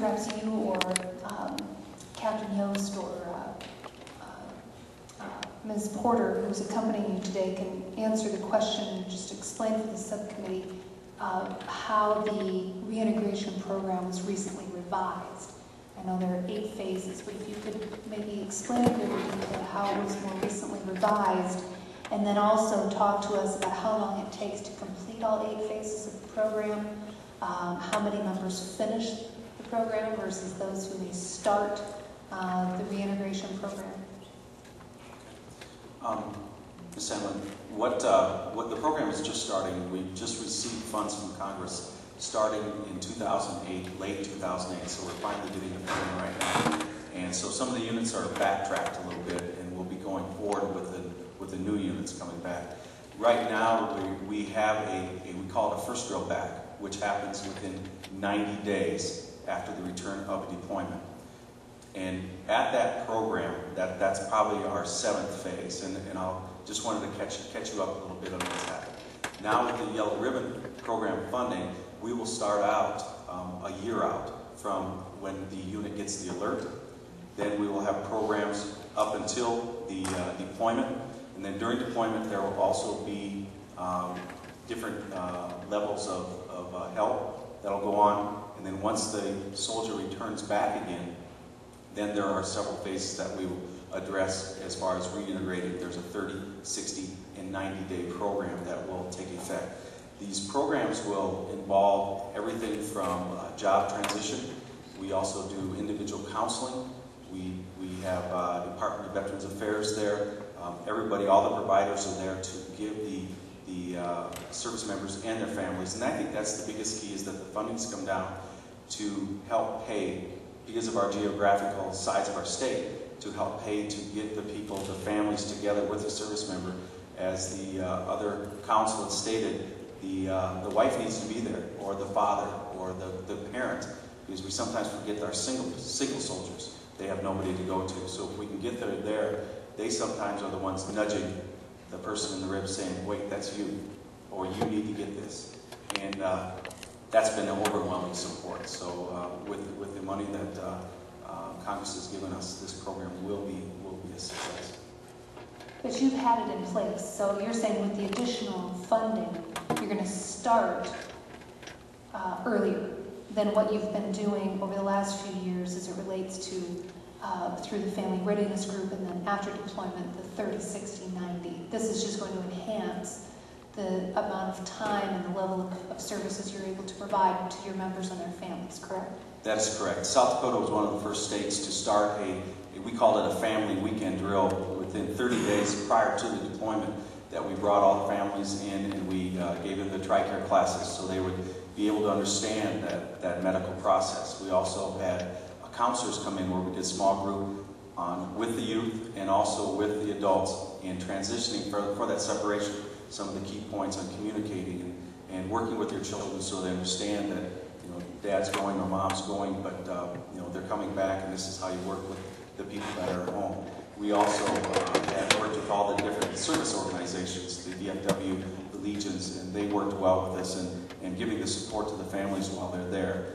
perhaps you or Captain Yost or Ms. Porter, who's accompanying you today, can answer the question and just explain for the subcommittee how the reintegration program was recently revised. I know there are 8 phases, but if you could maybe explain a bit in detail how it was more recently revised, and then also talk to us about how long it takes to complete all 8 phases of the program, how many members finish the program versus those who may start the reintegration program. Ms. Sandlin, what the program is just starting. We just received funds from Congress starting in 2008, late 2008, so we're finally getting it going right now. And so some of the units are backtracked a little bit, and we'll be going forward with the new units coming back. Right now, we have we call it a first drill back, which happens within 90 days after the return of a deployment. And at that program, that's probably our 7th phase, and I just wanted to catch you up a little bit on what's happening. Now with the Yellow Ribbon program funding, we will start out a year out from when the unit gets the alert. Then we will have programs up until the deployment, and then during deployment there will also be different levels of help that'll go on, and then once the soldier returns back again, then there are several phases that we will address as far as reintegrating. There's a 30, 60, and 90-day program that will take effect. These programs will involve everything from job transition. We also do individual counseling. We have Department of Veterans Affairs there. Everybody, all the providers are there to give the service members and their families. And I think that's the biggest key, is that the funding's come down to help pay, because of our geographical size of our state, to help pay to get the people, the families together with the service member. As the other counsel had stated, the wife needs to be there, or the father, or the parent, because we sometimes forget our single soldiers. They have nobody to go to. So if we can get there, they sometimes are the ones nudging the person in the ribs saying, wait, that's you, or you need to get this. And that's been an overwhelming support. So with the money that Congress has given us, this program will be a success. But you've had it in place, so you're saying with the additional funding, you're going to start earlier than what you've been doing over the last few years as it relates to through the Family Readiness Group, and then after deployment, the 30, 60, 90. This is just going to enhance the amount of time and the level of services you're able to provide to your members and their families, correct? That is correct. South Dakota was one of the first states to start we called it a family weekend drill within 30 days prior to the deployment, that we brought all the families in and we gave them the TRICARE classes so they would be able to understand that medical process. We also had counselors come in where we did small group with the youth and also with the adults, and transitioning for that separation, some of the key points on communicating and working with your children so they understand that, you know, dad's going or mom's going, but you know, they're coming back, and this is how you work with the people that are at home. We also had worked with all the different service organizations, the VFW, the Legions, and they worked well with us and giving the support to the families while they're there.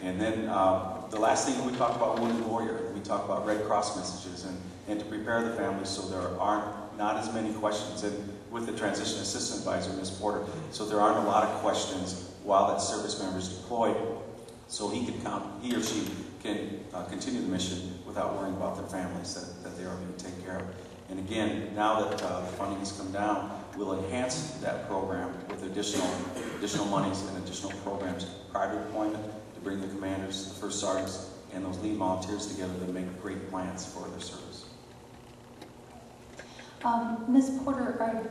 And then the last thing we talked about, Wounded Warrior. We talked about Red Cross messages and to prepare the families so there aren't not as many questions. And with the Transition Assistance Advisor, Ms. Porter, so there aren't a lot of questions while that service member is deployed, so he or she can continue the mission without worrying about their families that they are going to take care of. And again, now that the funding has come down, we'll enhance that program with additional monies and additional programs prior to deployment to bring the commanders, the first sergeants, and those lead volunteers together to make great plans for their service. Ms. Porter,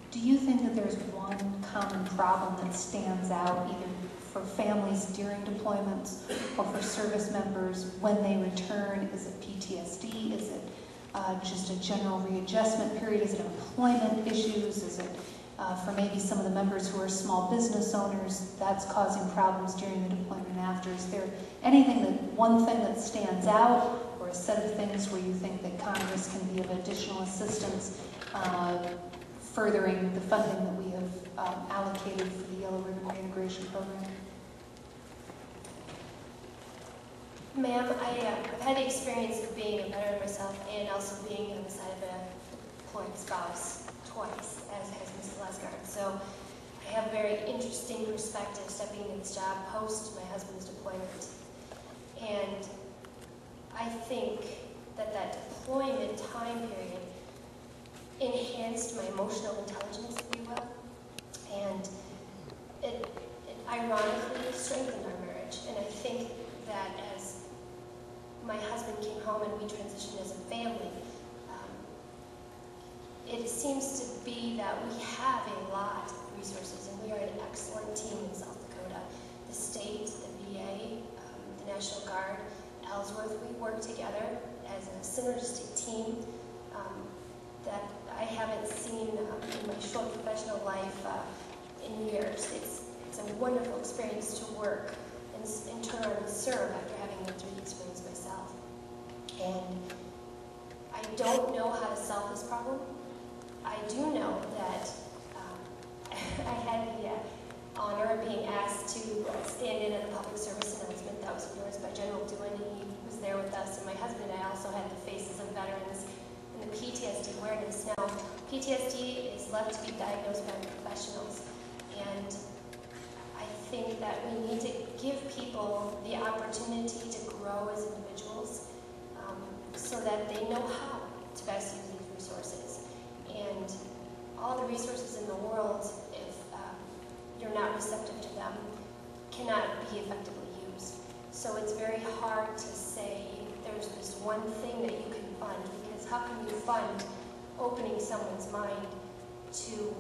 do you think that there's one common problem that stands out either for families during deployments or for service members when they return? Is it PTSD? Is it just a general readjustment period? Is it employment issues? Is it for maybe some of the members who are small business owners, that's causing problems during the deployment and after? Is there one thing that stands out, or a set of things where you think that Congress can be of additional assistance furthering the funding that we have allocated for the Yellow Ribbon Reintegration Program? Ma'am, I've had the experience of being a veteran myself and also being on the side of an employed spouse twice, as has Mrs. Lasgard. So I have a very interesting perspective stepping into this job post my husband's deployment. And I think that that deployment time period enhanced my emotional intelligence, if you will, and it ironically strengthened our marriage. And I think that as my husband came home and we transitioned as a family, it seems to be that we have a lot of resources, and we are an excellent team in South Dakota. The state, the VA, the National Guard, Ellsworth, we work together as a synergistic team that I haven't seen in my short professional life in years. It's a wonderful experience to work and turn around and serve after having been through the experience myself. And I don't know how to solve this problem. I do know that I had the honor of being asked to stand in at a public service announcement that was endorsed by General Dewin, and he was there with us, and my husband and I also had the faces of veterans and the PTSD awareness. Now, PTSD is left to be diagnosed by professionals, and I think that we need to give people the opportunity to grow as individuals so that they know how to best use these resources. And all the resources in the world, if you're not receptive to them, cannot be effectively used. So it's very hard to say there's this one thing that you can fund, because how can you fund opening someone's mind to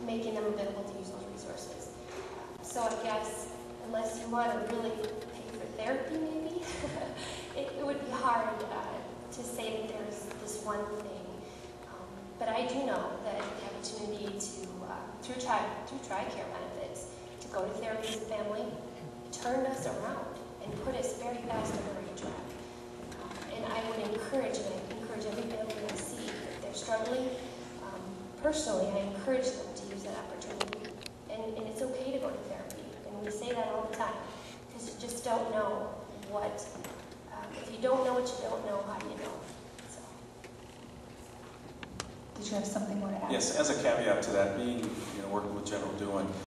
making them available to use those resources? So I guess, unless you want to really pay for therapy, maybe, it would be hard to say that there's this one thing. But I do know that the opportunity to, through TRICARE benefits, to go to therapy as a family, turned us around and put us very fast on the right track. And I would encourage every family I see, if they're struggling, personally, I encourage them to use that opportunity. And it's okay to go to therapy. And we say that all the time, because you just don't know what, if you don't know what you don't know, how do you know? Did you have something more to add? Yes, as a caveat to that, being, working with General Dewin,